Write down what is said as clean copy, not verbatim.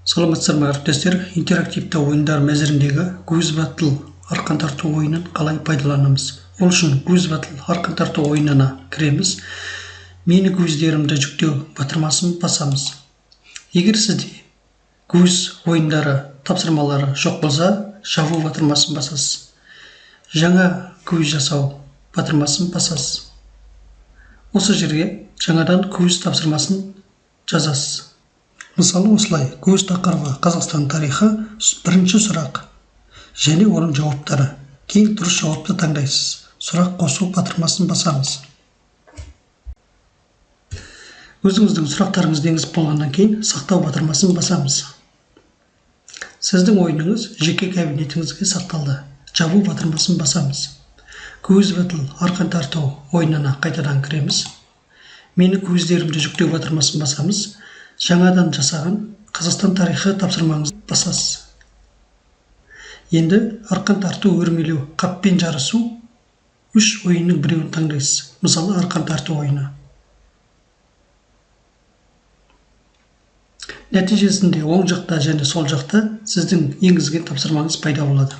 Саламатсыздар ма әріптестер, интерактивті ойындар мәзіріндегі Quiz Battle арқан тарту ойынын қалай пайдаланамыз? Ол үшін Quiz Battle арқан тарту ойынына кіреміз. Мені квиздерімді жүктеу батырмасын басамыз. Егер сізде квиз ойындары тапсырмалары жоқ болса, жабу батырмасын басасыз. Жаңа квиз жасау батырмасын басасыз. Осы жерге жаңадан квиз тапсырмасын жазасыз. Мысалы осылай, квиз тақырыбы Қазақстан тарихы, бірінші сұрақ және оның жауаптары. Кейін дұрыс жауапты таңдайсыз. Сұрақ қосу батырмасын басамыз. Өзіңіздің сұрақтарыңызды енгізіп болғаннан кейін сақтау батырмасын басамыз. Сіздің ойыныңыз жеке кабинетіңізге сақталды. Жабу батырмасын басамыз. Quiz Battle арқан тарту ойынына қайтадан кіреміз. Мені квиздерімді жүктеу батырмасын басамыз. Жаңадан жасаған Қазақстан тарихы тапсырмаңызды басасыз. Енді арқан тарту өрмелеу, қаппен жарысу 3 ойынның біреуін таңдайсыз. Мысалы арқан тарту ойыны. Нәтижесінде оң жақта және сол жақта сіздің енгізген тапсырмаңыз пайда болады.